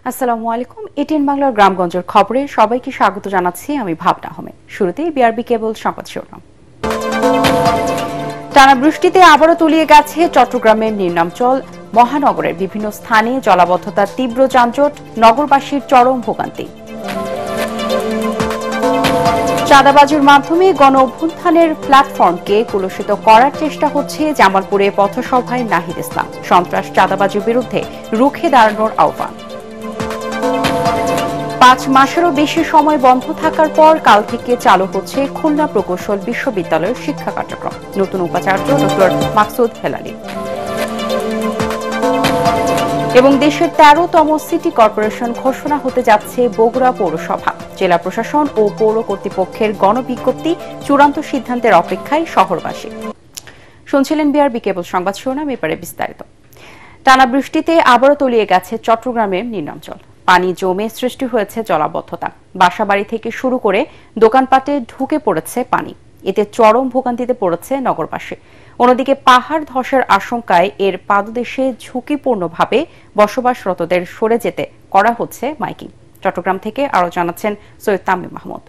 আসসালামু আলাইকুম। এটিএন বাংলার গ্রামগঞ্জের খবরে সবাইকে স্বাগত জানাচ্ছি আমি ভাবনা আহমেদ। শুরুতেই বিআরবি কেবল সংবাদ শিরোনাম। টানা বৃষ্টিতে আবারও তলিয়ে গেছে চট্টগ্রামের নিম্নাঞ্চল। মহানগরের বিভিন্ন স্থানে জলাবদ্ধতার তীব্র যানজট, নগরবাসীর চরম ভোগান্তি। চাঁদাবাজির মাধ্যমে গণ অভ্যুত্থানের প্ল্যাটফর্মকে কলুষিত করার চেষ্টা হচ্ছে জামালপুরে পথসভায় নাহিদ ইসলাম। সন্ত্রাস চাঁদাবাজির বিরুদ্ধে রুখে দাঁড়ানোর আহ্বান। ৫ মাসেরও বেশি সময় বন্ধ থাকার পর কাল থেকে চালু হচ্ছে খুলনা প্রকৌশল বিশ্ববিদ্যালয়ের শিক্ষা কার্যক্রম। নতুন উপাচার্য ডক্টর মাকসুদ হেলালি। এবং দেশের ১৩তম সিটি কর্পোরেশন ঘোষণা হতে যাচ্ছে বগুড়া পৌরসভা। জেলা প্রশাসন ও পৌর কর্তৃপক্ষের গণবিজ্ঞপ্তি, চূড়ান্ত সিদ্ধান্তের অপেক্ষায় শহরবাসী। শুনছিলেন বিআরবি কেবল সংবাদ শিরোনাম, এবারে বিস্তারিত। টানা বৃষ্টিতে আবারও তলিয়ে গেছে চট্টগ্রামের নিম্নাঞ্চল। পানি জমে সৃষ্টি হয়েছে জলাবদ্ধতা। বাসাবাড়ি থেকে শুরু করে দোকানপাটে ঢুকে পড়েছে পানি। এতে চরম ভোগান্তিতে পড়েছে নগরবাসী। অন্যদিকে পাহাড় ধসের আশঙ্কায় এর পাদদেশে ঝুঁকিপূর্ণভাবে বসবাসরতদের সরে যেতে করা হচ্ছে মাইকিং। চট্টগ্রাম থেকে আরো জানাচ্ছেন সৈয়দ তামিম মাহমুদ।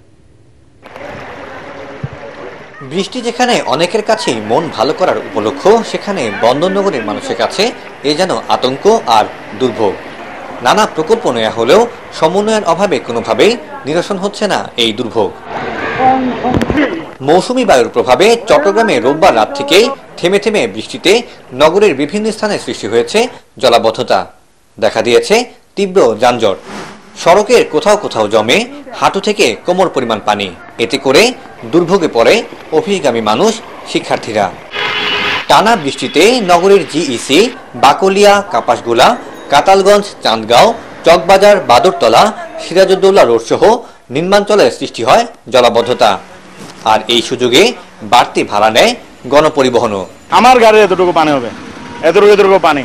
বৃষ্টি যেখানে অনেকের কাছেই মন ভালো করার উপলক্ষ, সেখানে বন্দরনগরীর মানুষের কাছে এ যেন আতঙ্ক আর দুর্ভোগ। নানা প্রকল্প নেওয়া হলেও সমন্বয়ের অভাবে কোনোভাবেই নিরসন হচ্ছে না এই দুর্ভোগ। মৌসুমী বায়ুর প্রভাবে চট্টগ্রামে রোববার রাত থেকেই থেমে থেমে বৃষ্টিতে নগরের বিভিন্ন স্থানে সৃষ্টি হয়েছে জলাবদ্ধতা। দেখা দিয়েছে তীব্র যানজট। সড়কের কোথাও কোথাও জমে হাঁটু থেকে কোমর পরিমাণ পানি। এতে করে দুর্ভোগে পড়ে অফিসগামী মানুষ, শিক্ষার্থীরা। টানা বৃষ্টিতে নগরীর জিইসি, বাকলিয়া, কাপাসগোলা, কাতালগঞ্জ, চাঁদগাঁও, চকবাজার, বাদরতলা, সিরাজউদ্দৌলা রোড সহ নিম্নাঞ্চলের সৃষ্টি হয় জলাবদ্ধতা। আর এই সুযোগে বাড়তি ভাড়া নেয় গণপরিবহনও। আমার গাড়ির এতটুকু পানি হবে, এতটুকু পানি।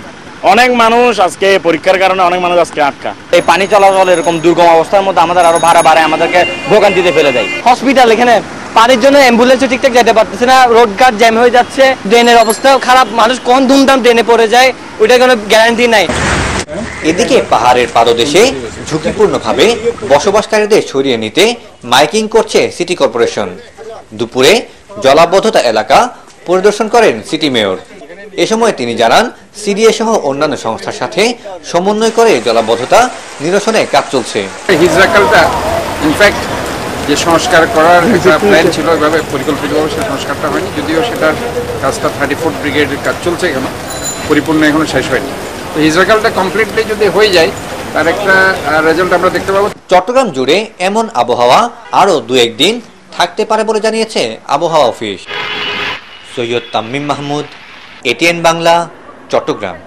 অনেক মানুষ আজকে পরীক্ষার কারণে অনেক মানুষ আজকে আটকা। এই পানি চলাচল এরকম দুর্গম অবস্থার মধ্যে আমাদের আরো ভাড়া বাড়ায়, আমাদেরকে ভোগান্তিতে ফেলে দেয়। হসপিটাল এখানে পানির জন্য অ্যাম্বুলেন্সও ঠিকঠাক যেতে পারতেছে না, রোড ঘাট জ্যাম হয়ে যাচ্ছে, ড্রেনের অবস্থাও খারাপ, মানুষ কোন ধুমধাম ড্রেনে পড়ে যায় ওইটার কোনো গ্যারান্টি নাই। এদিকে পাহাড়ের পাদদেশে ঝুঁকিপূর্ণভাবে বসবাসকারীদের সরিয়ে নিতে মাইকিং করছে সিটি কর্পোরেশন। দুপুরে জলাবদ্ধতা এলাকা পরিদর্শন করেন সিটি মেয়র। এ সময় তিনি জানান, সিডিএ সহ অন্যান্য সংস্থার সাথে সমন্বয় করে জলাবদ্ধতা নিরসনে কাজ চলছে। হিজরাকালটা ইনফ্যাক্ট যে সংস্কার করার একটা প্ল্যান ছিল, এভাবে পরিকল্পিতভাবে সে সংস্কারটা হয়নি, যদিও সেটার কাজটা 34 ব্রিগেডের কাজ চলছে, কেন পরিপূর্ণ এখনো শেষ হয়নি। তো হিজরাকালটা কমপ্লিটলি যদি হয়ে যায় তার একটা রেজাল্ট আমরা দেখতে পাবো। চট্টগ্রাম জুড়ে এমন আবহাওয়া আরও 2-1 দিন থাকতে পারে বলে জানিয়েছে আবহাওয়া অফিস। সৈয়দ তামিম মাহমুদ, এটিএন বাংলা, চট্টগ্রাম।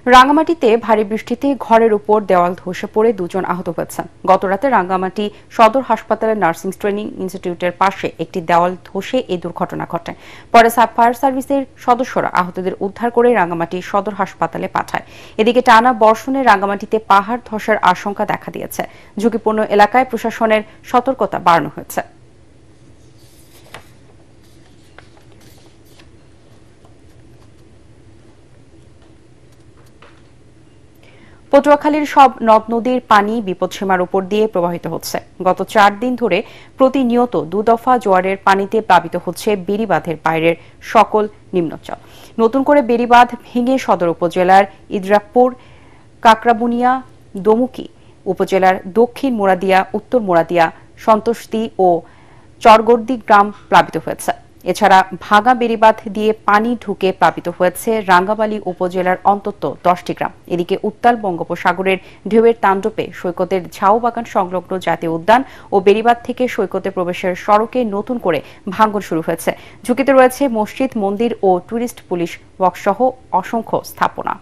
রাঙ্গামাটিতে ভারী বৃষ্টিতে ঘরের উপর দেওয়াল ধসে পড়ে 2 জন আহত হয়েছেন। গতরাতে রাঙ্গামাটি সদর হাসপাতালের নার্সিং ট্রেনিং ইনস্টিটিউটের পাশে একটি দেওয়াল ধসে এই দুর্ঘটনা ঘটে। পরে ফায়ার সার্ভিসের সদস্যরা আহতদের উদ্ধার করে রাঙ্গামাটি সদর হাসপাতালে পাঠায়। এদিকে টানা বর্ষণে রাঙ্গামাটিতে পাহাড় ধসের আশঙ্কা দেখা দিয়েছে। ঝুঁকিপূর্ণ এলাকায় প্রশাসনের সতর্কতা বাড়ানো হয়েছে। পটুয়াখালীর সব নদ নদীর পানি বিপদসীমার উপর দিয়ে প্রবাহিত হচ্ছে। গত 4 দিন ধরে প্রতিনিয়ত 2 দফা জোয়ারের পানিতে প্লাবিত হচ্ছে বেড়িবাঁধের বাইরের সকল নিম্নাঞ্চল। নতুন করে বেড়িবাঁধ ভেঙে সদর উপজেলার ইদ্রাকপুর, কাকরাবুনিয়া, দমুকি উপজেলার দক্ষিণ মোরাদিয়া, উত্তর মোরাদিয়া, সন্তোষদি ও চরগর্দি গ্রাম প্লাবিত হয়েছে। এছাড়া ভাঙা বেড়িবাঁধ দিয়ে পানি ঢুকে প্লাবিত হয়েছে রাঙ্গাবালী উপজেলার অন্তত 10টি গ্রাম। এদিকে উত্তাল বঙ্গোপসাগরের ঢেউয়ের তাণ্ডবে সৈকতের ঝাউবাগান সংলগ্ন জাতীয় উদ্যান ও বেড়িবাঁধ থেকে সৈকতে প্রবেশের সড়কে নতুন করে ভাঙন শুরু হয়েছে। ঝুঁকিতে রয়েছে মসজিদ, মন্দির ও টুরিস্ট পুলিশ ওয়ার্কসহ অসংখ্য স্থাপনা।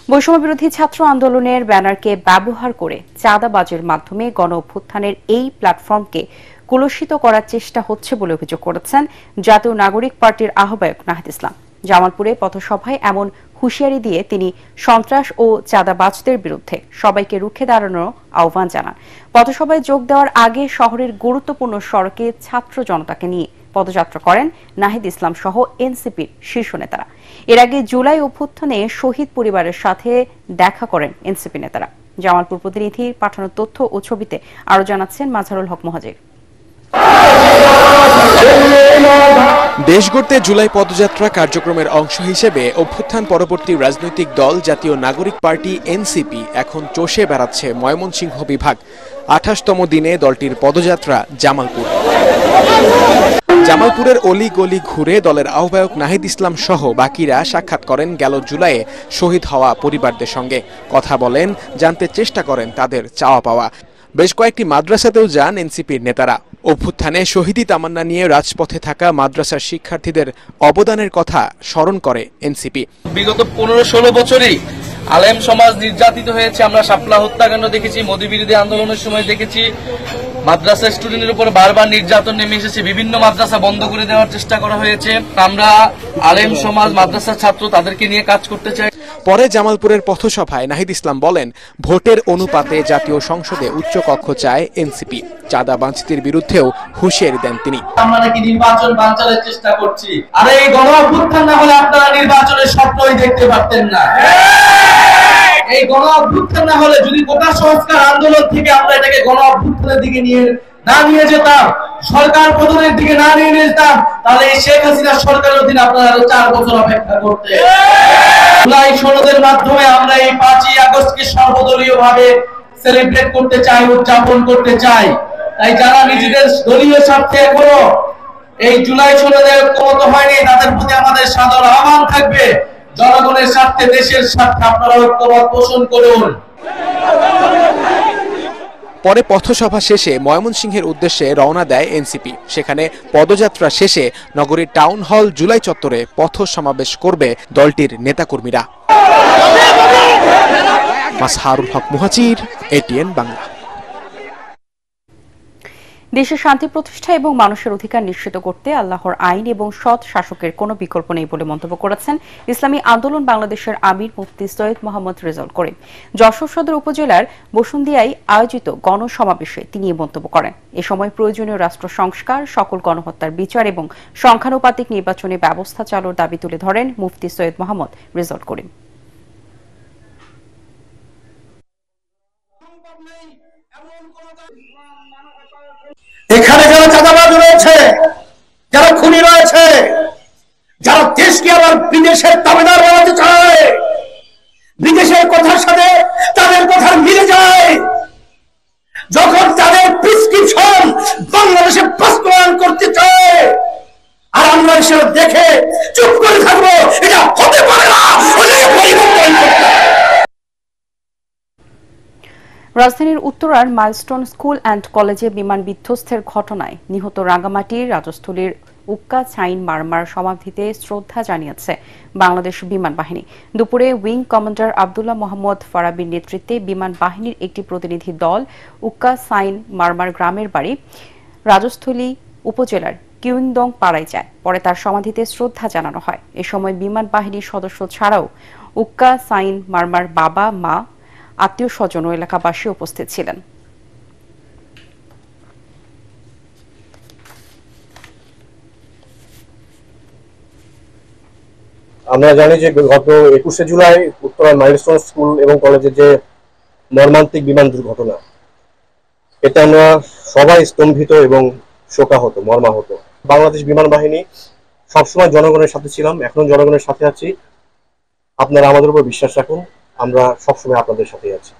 বৈষম্যবিরোধী ছাত্র আন্দোলনের ব্যানারকে ব্যবহার করে চাঁদাবাজির মাধ্যমে গণ অভ্যুত্থানের এই প্ল্যাটফর্মকে কলুষিত করার চেষ্টা হচ্ছে বলে অভিযোগ করেছেন জাতীয় নাগরিক পার্টির আহ্বায়ক নাহিদ ইসলাম। জামালপুরে পথসভায় এমন হুঁশিয়ারি দিয়ে তিনি সন্ত্রাস ও চাঁদাবাজদের বিরুদ্ধে সবাইকে রুখে দাঁড়ানোর আহ্বান জানান। পথসভায় যোগ দেওয়ার আগে শহরের গুরুত্বপূর্ণ সড়কে ছাত্র জনতাকে নিয়ে পদযাত্রা করেন নাহিদ ইসলাম সহ এনসিপির শীর্ষ নেতারা। এর আগে জুলাই অভ্যুত্থানে শহীদ পরিবারের সাথে দেখা করেন এনসিপি নেতারা। জামালপুর প্রতিনিধির পাঠানো তথ্য ও ছবিতে আরো জানাচ্ছেন মাজহারুল হক মুহাজির। দেশ গড়তে জুলাই পদযাত্রা কার্যক্রমের অংশ হিসেবে অভ্যুত্থান পরবর্তী রাজনৈতিক দল জাতীয় নাগরিক পার্টি এনসিপি এখন চষে বেড়াচ্ছে ময়মনসিংহ বিভাগ। 28তম দিনে দলটির পদযাত্রা জামালপুর। জামালপুরের অলি গলি ঘুরে দলের আহ্বায়ক নাহিদ ইসলাম সহ বাকিরা সাক্ষাৎ করেন গেল জুলাইয়ে শহীদ হওয়া পরিবারদের সঙ্গে। কথা বলেন, জানতে চেষ্টা করেন তাদের চাওয়া পাওয়া। বেশ কয়েকটি মাদ্রাসাতেও যান এনসিপির নেতারা। অভ্যুত্থানে শহীদি তামান্না নিয়ে রাজপথে থাকা মাদ্রাসার শিক্ষার্থীদের অবদানের কথা স্মরণ করে এনসিপি। বিগত 15-16 বছরই আলেম সমাজ নির্যাতিত হয়েছে। আমরা শাপলা হত্যাকাণ্ড দেখেছি, মোদী বিরোধী আন্দোলনের সময় দেখেছি, মাদ্রাসা স্টুডেন্টের উপর বারবার নির্যাতন নেমে এসেছে, বিভিন্ন মাদ্রাসা বন্ধ করে দেওয়ার চেষ্টা করা হয়েছে। আমরা আলেম সমাজ, মাদ্রাসার ছাত্র তাদেরকে নিয়ে কাজ করতে চাই। পরে জামালপুরের পথসভায় নাহিদ ইসলাম বলেন, ভোটের অনুপাতে জাতীয় সংসদে উচ্চ কক্ষ চায় এনসিপি। চাঁদা বাঞ্ছিতির বিরুদ্ধেও হুঁশিয়ারি দেন তিনি। আমরা নাকি নির্বাচন বানচালের চেষ্টা করছি, আর এই গণ অভ্যুত্থান না হলে আপনারা নির্বাচনের স্বপ্নই দেখতে পারতেন না। এই গণ অভ্যুত্থান না হলে, যদি কোটা সংস্কার আন্দোলন থেকে আমরা এটাকে গণ অভ্যুত্থানের দিকে না নিয়ে যেতাম, সরকার পতনের দিকে না নিয়ে যেতাম, তাহলে এই শেখ হাসিনার সরকারের অধীনে আপনারা আরো 4 বছর অপেক্ষা করতেন। জুলাই সনদের মাধ্যমে আমরা এই 5ই আগস্টকে সর্বদলীয় ভাবে সেলিব্রেট করতে চাই, উদযাপন করতে চাই। তাই যারা নিজেদের দলীয় স্বার্থে এখনো এই জুলাই সনদে ঐক্যমত হয়নি, তাদের প্রতি আমাদের সাদর আহ্বান থাকবে, জনগণের স্বার্থে, দেশের স্বার্থে আপনারা ঐক্যমত পোষণ করুন। পরে পথসভা শেষে ময়মনসিংহের উদ্দেশ্যে রওনা দেয় এনসিপি। সেখানে পদযাত্রা শেষে নগরীর টাউন হল জুলাই চত্বরে পথ সমাবেশ করবে দলটির নেতাকর্মীরা। মাজহারুল হক মুহাজির, এটিএন বাংলা। দেশে শান্তি প্রতিষ্ঠা এবং মানুষের অধিকার নিশ্চিত করতে আল্লাহর আইন এবং সৎ শাসকের কোনো বিকল্প নেই বলে মন্তব্য করেছেন ইসলামী আন্দোলন বাংলাদেশের আমির মুফতি সৈয়দ মোহাম্মদ রেজাউল করিম। যশোর সদর উপজেলার বসুন্দিয়ায় আয়োজিত গণসমাবেশে তিনি এই মন্তব্য করেন। এ সময় প্রয়োজনীয় রাষ্ট্র সংস্কার, সকল গণহত্যার বিচার এবং সংখ্যানুপাতিক নির্বাচনী ব্যবস্থা চালুর দাবি তুলে ধরেন মুফতি সৈয়দ মোহাম্মদ রেজাউল করিম। এখানে যারা চাঁদাবাজ রয়েছে, যারা খুনি রয়েছে, যারা দেশকে আবার বিদেশের দাবিদার বানাতে চায়, বিদেশের কথার সাথে তাদের কথা মিলে যায়, যখন তাদের প্রেসক্রিপশন বাংলাদেশে বাস্তবায়ন করতে চায়, আর আমরা সেটা দেখে চুপ করে থাকবো, এটা হতে পারে না। রাজধানীর উত্তরার মাইলস্টোন স্কুল অ্যান্ড কলেজে বিমান বিধ্বস্তের ঘটনায় নিহত রাঙ্গামাটির রাজস্থলীর উক্কা সাইন মারমার সমাধিতে শ্রদ্ধা জানিয়েছে বাংলাদেশ বিমান বাহিনী। দুপুরে উইং কমান্ডার আব্দুল্লাহ মোহাম্মদ ফারাবির নেতৃত্বে বিমান বাহিনীর একটি প্রতিনিধি দল উক্কা সাইন মারমার গ্রামের বাড়ি রাজস্থলী উপজেলার কিউংদং পাড়ায় যায়। পরে তার সমাধিতে শ্রদ্ধা জানানো হয়। এ সময় বিমান বাহিনীর সদস্য ছাড়াও উক্কা সাইন মারমার বাবা, মা, আত্মীয় স্বজন ও এলাকাবাসী উপস্থিত ছিলেন। আমরা জানি যে গত 21শে জুলাই উত্তরার মাইলস্টোন স্কুল এবং কলেজের যে মর্মান্তিক বিমান দুর্ঘটনা, এতে আমরা সবাই স্তম্ভিত এবং শোকাহত, মর্মাহত। বাংলাদেশ বিমান বাহিনী সবসময় জনগণের সাথে ছিলাম, এখনো জনগণের সাথে আছি। আপনারা আমাদের উপর বিশ্বাস রাখুন, আমরা সবসময় আপনাদের সাথে আছি।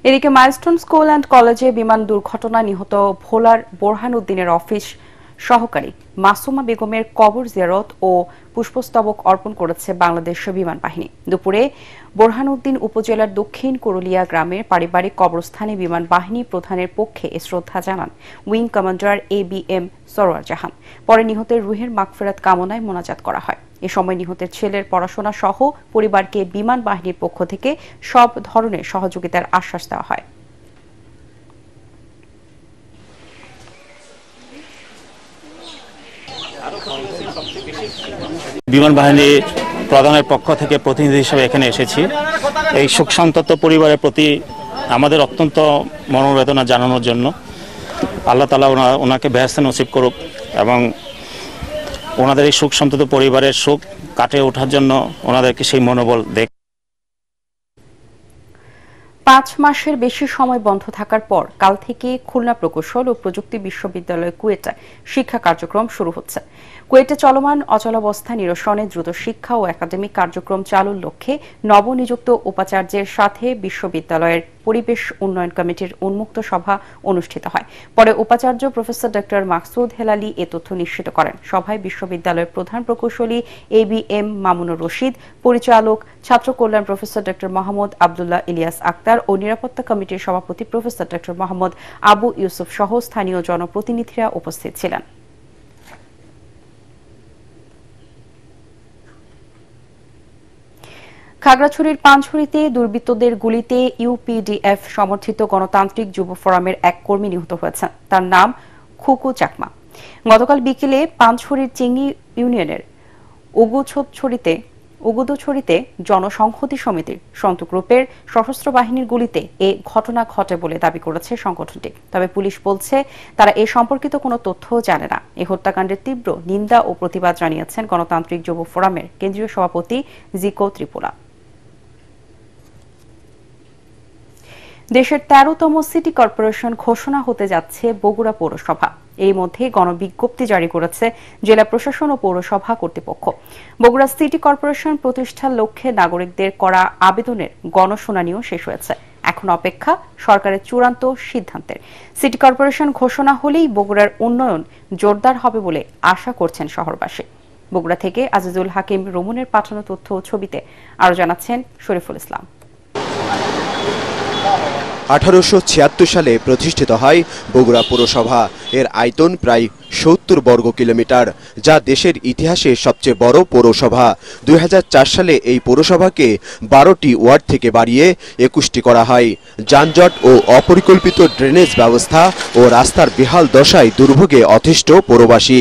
এদিকে মাইলস্টোন স্কুল অ্যান্ড কলেজে বিমান দুর্ঘটনায় নিহত ভোলার বোরহান উদ্দিনের অফিস সহকারী মাসুমা বেগমের কবর জিয়ারত ও পুষ্পস্তবক অর্পণ করেছে বাংলাদেশ বিমান বাহিনী। দুপুরে বোরহানউদ্দিন উপজেলার দক্ষিণ কুরুলিয়া গ্রামের পারিবারিক কবরস্থানে বিমান বাহিনী প্রধানের পক্ষে এ শ্রদ্ধা জানান উইং কমান্ডার ABM সরওয়ার জাহান। পরে নিহতের রুহের মাগফিরাত কামনায় মোনাজাত করা হয়। এ সময় নিহতের ছেলের পড়াশোনা সহ পরিবারকে বিমান বাহিনীর পক্ষ থেকে সব ধরনের সহযোগিতার আশ্বাস দেওয়া হয়। বিমান বাহিনীর প্রধানের পক্ষ থেকে প্রতিনিধি হিসেবে এখানে এসেছি। এই শোকসন্তপ্ত পরিবারের প্রতি আমাদের অত্যন্ত মনোবেদনা জানানোর জন্য আল্লাহ তাআলা ওনাকে বেহেশত নসিব করুক এবং ওনাদের এই সুখ সন্তত পরিবারের সুখ কাটিয়ে ওঠার জন্য ওনাদেরকে সেই মনোবল দেখ। 5 মাসের বেশি সময় বন্ধ থাকার পর কাল থেকে খুলনা প্রকৌশল ও প্রযুক্তি বিশ্ববিদ্যালয় কুয়েটে শিক্ষা কার্যক্রম শুরু হচ্ছে। কুয়েটে চলমান অচলাবস্থা নিরসনে দ্রুত শিক্ষা ও একাডেমিক কার্যক্রম চালুর লক্ষ্যে নবনিযুক্ত উপাচার্যের সাথে বিশ্ববিদ্যালয়ের পরিবেশ উন্নয়ন কমিটির উন্মুক্ত সভা অনুষ্ঠিত হয়। পরে উপাচার্য প্রফেসর ডক্টর মাকসুদ হেলালি এ তথ্য নিশ্চিত করেন। সভায় বিশ্ববিদ্যালয়ের প্রধান প্রকৌশলী ABM মামুনুর রশিদ, পরিচালক ছাত্র কল্যাণ প্রফেসর ডক্টর মোহাম্মদ আব্দুল্লাহ ইলিয়াস আক্তার ও নিরাপত্তা কমিটির সভাপতি প্রফেসর ডক্টর মোহাম্মদ আবু ইউসুফ সহ স্থানীয় জনপ্রতিনিধিরা উপস্থিত ছিলেন। খাগড়াছড়ির পানছড়িতে দুর্বৃত্তদের গুলিতে UPDF সমর্থিত গণতান্ত্রিক যুব ফোরামের এক কর্মী নিহত হয়েছেন। তার নাম খুকু চাকমা। গতকাল বিকেলে পানছড়ির চিংড়ি ইউনিয়নের উগুদছড়িতে জনসংহতি সমিতির সন্তু গ্রুপের সশস্ত্র বাহিনীর গুলিতে এ ঘটনা ঘটে বলে দাবি করেছে সংগঠনটি। তবে পুলিশ বলছে তারা এ সম্পর্কিত কোনো তথ্য জানে না। এই হত্যাকাণ্ডের তীব্র নিন্দা ও প্রতিবাদ জানিয়েছেন গণতান্ত্রিক যুব ফোরামের কেন্দ্রীয় সভাপতি জিকো ত্রিপুরা। দেশের 13তম সিটি কর্পোরেশন ঘোষণা হতে যাচ্ছে বগুড়া পৌরসভা। এই মধ্যে গণবিজ্ঞপ্তি জারি করেছে জেলা প্রশাসন ও পৌরসভা কর্তৃপক্ষ। বগুড়া সিটি কর্পোরেশন প্রতিষ্ঠার লক্ষ্যে নাগরিকদের করা আবেদনের গণশুনানিও শেষ হয়েছে। এখন অপেক্ষা সরকারের চূড়ান্ত সিদ্ধান্তের। সিটি কর্পোরেশন ঘোষণা হলেই বগুড়ার উন্নয়ন জোরদার হবে বলে আশা করছেন শহরবাসী। বগুড়া থেকে আজিজুল হাকিম রমুনের পাঠানো তথ্য ও ছবিতে আরো জানাচ্ছেন শরীফুল ইসলাম। 1876 সালে প্রতিষ্ঠিত হয় বগুড়া পৌরসভা। এর আয়তন প্রায় 70 বর্গ কিলোমিটার, যা দেশের ইতিহাসে সবচেয়ে বড় পৌরসভা। 2004 সালে এই পৌরসভাকে 12টি ওয়ার্ড থেকে বাড়িয়ে 21টি করা হয়। যানজট ও অপরিকল্পিত ড্রেনেজ ব্যবস্থা ও রাস্তার বেহাল দশায় দুর্ভোগে অতিষ্ঠ পৌরবাসী।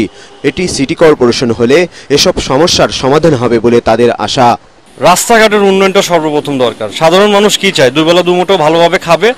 এটি সিটি কর্পোরেশন হলে এসব সমস্যার সমাধান হবে বলে তাদের আশা। রাস্তাঘাটের উন্নয়নটা সর্বপ্রথম দরকার। সাধারণ মানুষ কি চায়? দুবেলা দুমুঠো ভালোভাবে খাবে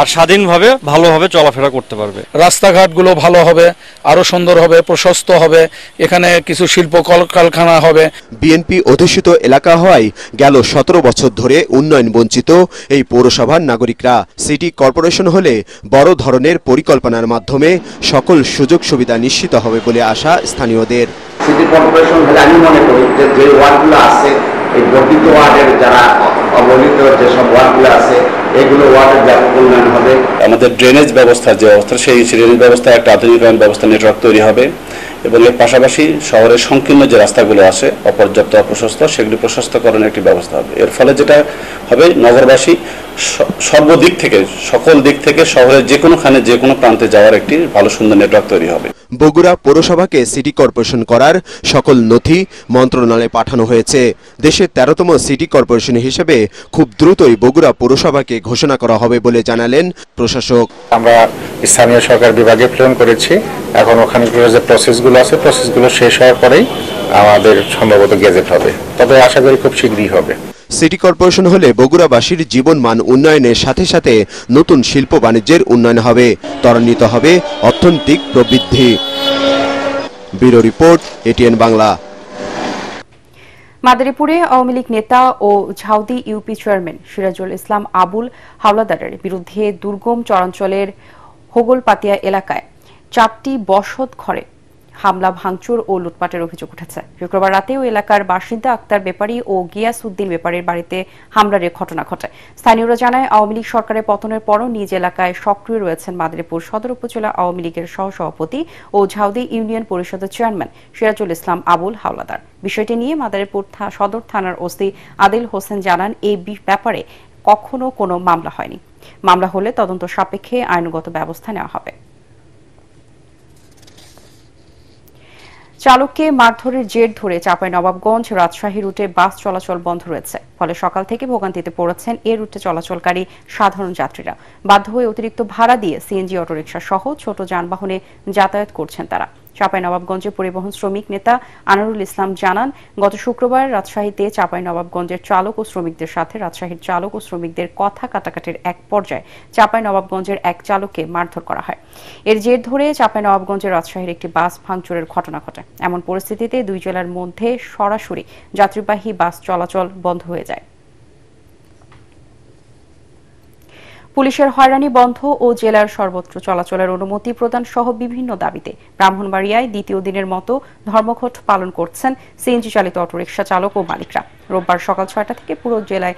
আর স্বাধীনভাবে ভালোভাবে চলাফেরা করতে পারবে। রাস্তাঘাটগুলো ভালো হবে, আরো সুন্দর হবে, প্রশস্ত হবে, এখানে কিছু শিল্প কলকারখানা হবে। বিএনপি অধ্যুষিত এলাকা হওয়ায় গেল 17 বছর ধরে উন্নয়ন বঞ্চিত এই পৌরসভার নাগরিকরা। সিটি কর্পোরেশন হলে বড় ধরনের পরিকল্পনার মাধ্যমে সকল সুযোগ সুবিধা নিশ্চিত হবে বলে আশা স্থানীয়দের। সিটি কর্পোরেশন হলে আমি মনে করি যে ওয়ার্ডগুলো আছে, এই বর্ধিত ওয়ার্ডের যারা অবহেলিত যেসব ওয়ার্ডগুলো আছে, এগুলো ওয়ার্ডের ব্যাপক উন্নয়ন হবে। আমাদের ড্রেনেজ ব্যবস্থা যে অবস্থা, সেই ড্রেনেজ ব্যবস্থা একটা আধুনিকায়ন ব্যবস্থা নেটওয়ার্ক তৈরি হবে এবং এর পাশাপাশি শহরের সংকীর্ণ যে রাস্তাগুলো আছে অপর্যাপ্ত অপ্রশস্ত, সেগুলি প্রশস্তকরণের একটি ব্যবস্থা হবে। এর ফলে যেটা হবে, নগরবাসী সর্বদিক থেকে সকল দিক থেকে শহরের যে কোনোখানে যে কোনো প্রান্তে যাওয়ার একটি ভালো সুন্দর নেটওয়ার্ক তৈরি হবে। বগুড়া পৌরসভাকে সিটি কর্পোরেশন করার সকল নথি মন্ত্রণালয়ে পাঠানো হয়েছে। দেশের 13তম সিটি কর্পোরেশন হিসেবে খুব দ্রুতই বগুড়া পৌরসভাকে ঘোষণা করা হবে বলে জানালেন প্রশাসক। আমরা স্থানীয় সরকার বিভাগে প্রেরণ করেছি। এখন ওখানে যে প্রসেসগুলো আছে, প্রসেসগুলো শেষ হওয়ার পরেই আমাদের সম্ভবত গেজেট হবে, তবে আশা করি খুব শীঘ্রই হবে। সিটি কর্পোরেশন হলে বগুড়াবাসীর জীবনমান উন্নয়নের সাথে সাথে নতুন শিল্প বাণিজ্যের উন্নয়ন হবে, ত্বরান্বিত হবে অর্থনৈতিক প্রবৃদ্ধি। Bureau report, ATN Bangla. মাদারীপুরে আওয়ামী লীগ নেতা ও ঝাউদি ইউপি চেয়ারম্যান সিরাজুল ইসলাম আবুল হাওলাদারের বিরুদ্ধে দুর্গম চরাঞ্চলের হোগলপাতিয়া এলাকায় 4টি বসত ঘরে হামলা, ভাঙচুর ও লুটপাটের অভিযোগ উঠেছে। শুক্রবার রাতে ওই এলাকার বাসিন্দা আক্তার ব্যাপারী ও গিয়াস উদ্দিন ব্যাপারীর বাড়িতে হামলার ঘটনা ঘটে। স্থানীয়রা জানায়, আওয়ামী লীগ সরকারের পতনের পরও নিজ এলাকায় সক্রিয় রয়েছেন মাদারীপুর সদর উপজেলা আওয়ামী লীগের সহসভাপতি ও ঝাউদি ইউনিয়ন পরিষদের চেয়ারম্যান সিরাজুল ইসলাম আবুল হাওলাদার। বিষয়টি নিয়ে মাদারীপুর সদর থানার ওসি আদিল হোসেন জানান, এই ব্যাপারে কখনো কোনো মামলা হয়নি। মামলা হলে তদন্ত সাপেক্ষে আইনগত ব্যবস্থা নেওয়া হবে। চালককে মারধরের জের ধরে চাঁপাইনবাবগঞ্জ রাজশাহী রুটে বাস চলাচল বন্ধ রয়েছে। ফলে সকাল থেকে ভোগান্তিতে পড়েছেন এ রুটে চলাচলকারী সাধারণ যাত্রীরা। বাধ্য হয়ে অতিরিক্ত ভাড়া দিয়ে সিএনজি অটোরিকশা সহ ছোট যানবাহনে যাতায়াত করছেন তারা। চাঁপাইনবাবগঞ্জে পরিবহন শ্রমিক নেতা আনারুল ইসলাম জানান, গত শুক্রবার রাজশাহীতে চাঁপাইনবাবগঞ্জের চালক ও শ্রমিকদের সাথে রাজশাহীর চালক ও শ্রমিকদের কথা কাটাকাটির এক পর্যায়ে চাঁপাইনবাবগঞ্জের এক চালককে মারধর করা হয়। এর জের ধরে চাঁপাইনবাবগঞ্জের রাজশাহীর একটি বাস ভাঙচুরের ঘটনা ঘটে। এমন পরিস্থিতিতে দুই জেলার মধ্যে সরাসরি যাত্রীবাহী বাস চলাচল বন্ধ হয়ে যায়। পুলিশের হয়রানি বন্ধ ও জেলার সর্বত্র চলাচলের অনুমতি প্রদান সহ বিভিন্ন দাবিতে ব্রাহ্মণবাড়িয়ায় দ্বিতীয় দিনের মতো ধর্মঘট পালন করছেন সিএনজি চালিত অটোরিকশা চালক ও মালিকরা। রোববার সকাল ৬টা থেকে পুরো জেলায়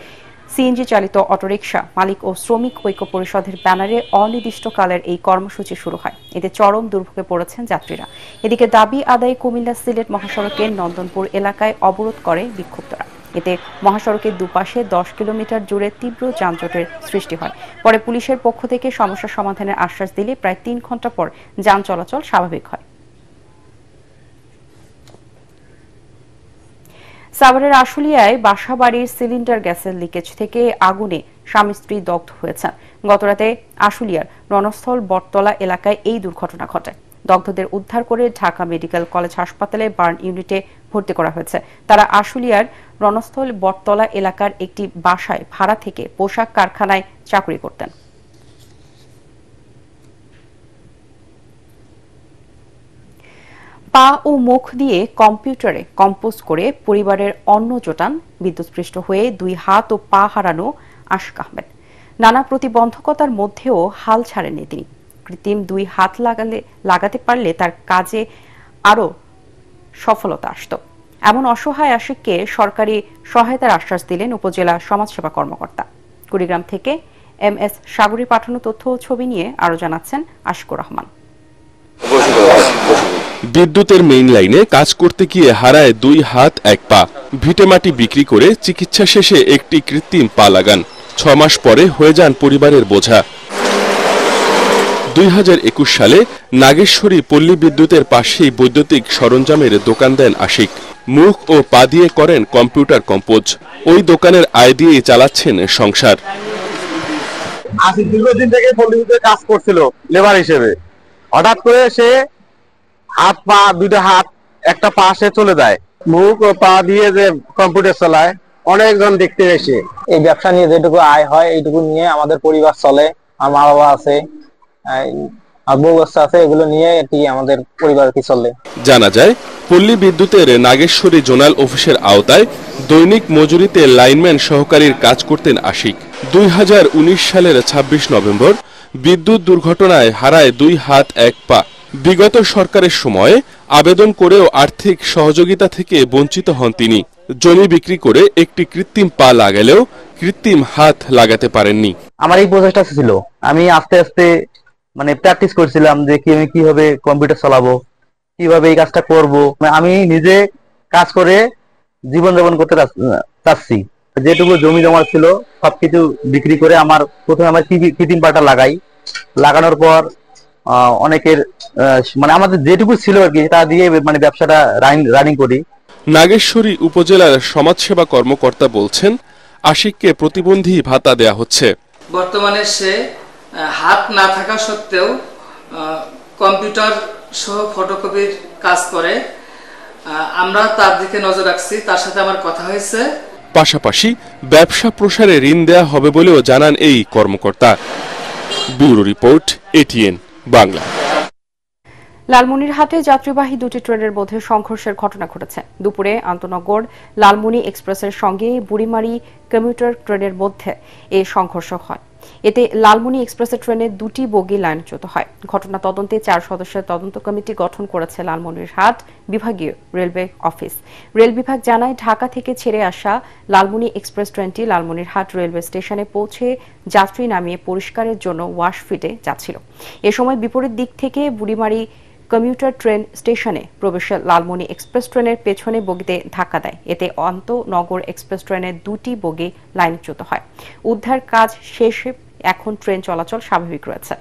সিএনজি চালিত অটোরিকশা মালিক ও শ্রমিক ঐক্য পরিষদের ব্যানারে অনির্দিষ্টকালের এই কর্মসূচি শুরু হয়। এতে চরম দুর্ভোগে পড়েছেন যাত্রীরা। এদিকে দাবি আদায়ে কুমিল্লা সিলেট মহাসড়কের নন্দনপুর এলাকায় অবরোধ করে বিক্ষুব্ধরা। এতে মহাসড়কের দুপাশে 10 কিলোমিটার জুড়ে তীব্র যানজটের সৃষ্টি হয়। পরে পুলিশের পক্ষ থেকে সমস্যা সমাধানের আশ্বাস দিলে প্রায় 3 ঘন্টা পর যান চলাচল স্বাভাবিক হয়। সাভারের আশুলিয়ায় বাসাবাড়ির সিলিন্ডার গ্যাসের লিকেজ থেকে আগুনে স্বামী স্ত্রী দগ্ধ হয়েছেন। গতরাতে আশুলিয়ার রণস্থল বটতলা এলাকায় এই দুর্ঘটনা ঘটে। দগ্ধদের উদ্ধার করে ঢাকা মেডিকেল কলেজ হাসপাতালে বার্ন ইউনিটে ভর্তি করা হয়েছে। তারা আশুলিয়ার রণস্থল বটতলা এলাকার একটি বাসায় ভাড়া থেকে পোশাক কারখানায় চাকরি করতেন। পা ও মুখ দিয়ে কম্পিউটারে কম্পোজ করে পরিবারের অন্ন জোটান বিদ্যুৎস্পৃষ্ট হয়ে 2 হাত ও পা হারানো আশিক আহমেদ। নানা প্রতিবন্ধকতার মধ্যেও হাল ছাড়েননি তিনি। কৃত্রিম 2 হাত লাগাতে পারলে তার কাজে আরো সফলতা আসত। এমন অসহায় আশিককে সরকারি সহায়তার আশ্বাস দিলেন উপজেলা সমাজসেবা কর্মকর্তা। কুড়িগ্রাম থেকে MS সাগরী পাঠানো তথ্য ও ছবি নিয়ে আরো জানাচ্ছেন আশিকুর রহমান। বিদ্যুতের মেইন লাইনে কাজ করতে গিয়ে হারায় 2 হাত 1 পা। ভিটেমাটি বিক্রি করে চিকিৎসা শেষে একটি কৃত্রিম পা লাগান। 6 মাস পরে হয়ে যান পরিবারের বোঝা। 2021 সালে নাগেশ্বরী পল্লী বিদ্যুতের পাশেই বৈদ্যুতিক সরঞ্জামের দোকান দেন আশিক। মুখ ও পা দিয়ে করেন কম্পিউটার কম্পোজ। ওই দোকানের আয় দিয়েই চালাচ্ছেন সংসার। আশিক দীর্ঘদিন থেকে পল্লী বিদ্যুতে কাজ করছিল লেবার হিসেবে। হঠাৎ করে সে হাত পা 2টা হাত 1টা পা সে চলে যায়। মুখ ও পা দিয়ে যে কম্পিউটার চালায় অনেকজন দেখতে এসে। এই ব্যবসা নিয়ে যেটুকু আয় হয় এইটুকু নিয়ে আমাদের পরিবার চলে। আমার মা বাবা আছে, বউ বাচ্চা আছে, এগুলো নিয়ে আমাদের পরিবার কি চলে। জানা যায় পল্লী বিদ্যুতের নাগেশ্বরী জোনাল অফিসের আওতায় দৈনিক মজুরিতে লাইনম্যান সহকারীর কাজ করতেন আশিক। 2019 সালের 26 নভেম্বর বিদ্যুৎ দুর্ঘটনায় হারায় 2 হাত 1 পা। বিগত সরকারের সময়ে আবেদন করেও আর্থিক সহযোগিতা থেকে বঞ্চিত হন তিনি। জমি বিক্রি করে একটি কৃত্রিম পা লাগালেও কৃত্রিম হাত লাগাতে পারেননি। আমার এই প্রচেষ্টা ছিল, আমি আস্তে আস্তে প্র্যাকটিস করছিলাম যে আমি কিভাবে কম্পিউটার চালাবো, কিভাবে এই কাজটা করব। আমি নিজে কাজ করে জীবনযাপন করতে চাচ্ছি। যেটুকু জমি জমা ছিল সবকিছু বিক্রি করে প্রথমে আমার কৃত্রিম পাটা লাগানোর পর অনেকের আমাদের যেটুকু ছিল আর কি তা দিয়ে ব্যবসাটা রানিং করি। নাগেশ্বরী উপজেলার সমাজসেবা কর্মকর্তা বলছেন, আশিককে প্রতিবন্ধী ভাতা দেয়া হচ্ছে। বর্তমানে সে হাত না থাকা সত্ত্বেও কম্পিউটার সহ ফটোকপির কাজ করে। আমরা তার দিকে নজর রাখছি, তার সাথে আমার কথা হয়েছে। পাশাপাশি ব্যবসা প্রসারে ঋণ দেয়া হবে বলেও জানান এই কর্মকর্তা। Bureau report, ATN Bangla. লালমনিরহাটে যাত্রীবাহী 2টি ট্রেনের মধ্যে সংঘর্ষের ঘটনা ঘটেছে। দুপুরে আন্তনগর লালমনি এক্সপ্রেসের সঙ্গে বুড়িমারি কমিউটার ট্রেনের মধ্যে এই সংঘর্ষ হয়। এতে লালমনি এক্সপ্রেসের ট্রেনের 2টি বগি লাইনচ্যুত হয়। ঘটনা তদন্তে 4 সদস্যের তদন্ত কমিটি গঠন করেছে লালমনিরহাট বিভাগীয় রেলওয়ে অফিস। রেল বিভাগ জানায়, ঢাকা থেকে ছেড়ে আসা লালমনি এক্সপ্রেস ট্রেনটি লালমনিরহাট রেলওয়ে স্টেশনে পৌঁছে যাত্রী নামিয়ে পরিষ্কারের জন্য ওয়াশফিটে যাচ্ছিল। এ সময় বিপরীত দিক থেকে বুড়িমারি কমিউটার ট্রেন স্টেশনে প্রবেশে লালমনি এক্সপ্রেস ট্রেনের পেছনে বগিতে ধাক্কা দেয়। এতে আন্তনগর এক্সপ্রেস ট্রেনের 2টি বগি লাইনচ্যুত হয়। উদ্ধার কাজ শেষে এখন ট্রেন চলাচল স্বাভাবিক রয়েছে।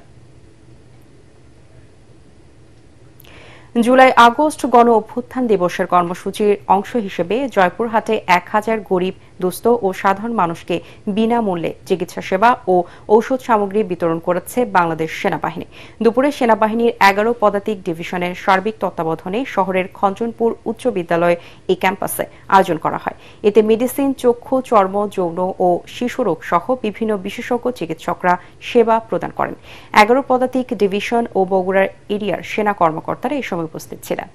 জুলাই আগস্ট গণ অভ্যুত্থান দিবসের কর্মসূচির অংশ হিসেবে জয়পুরহাটে 1000 গরিব দুস্থ ও সাধারণ মানুষকে বিনামূল্যে চিকিৎসা সেবা ও ঔষধ সামগ্রী বিতরণ করেছে বাংলাদেশ সেনাবাহিনী। দুপুরে সেনাবাহিনীর 11 পদাতিক ডিভিশনের সার্বিক তত্ত্বাবধানে শহরের খঞ্জনপুর উচ্চ বিদ্যালয় এই ক্যাম্পাসে আয়োজন করা হয়। এতে মেডিসিন, চক্ষু, চর্ম, যৌন ও শিশুরোগ সহ বিভিন্ন বিশেষজ্ঞ চিকিৎসকরা সেবা প্রদান করেন। 11 পদাতিক ডিভিশন ও বগুড়ার এরিয়ার সেনা কর্মকর্তারা এই সময় উপস্থিত ছিলেন।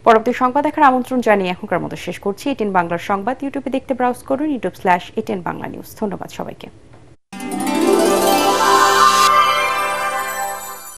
পরবর্তী সংবাদ দেখার আমন্ত্রণ জানিয়ে এখনকার মতো শেষ করছি। এটিএন বাংলার সংবাদ ইউটিউবে দেখতে ব্রাউজ করুন youtube/এটিএন বাংলা নিউজ। ধন্যবাদ সবাইকে।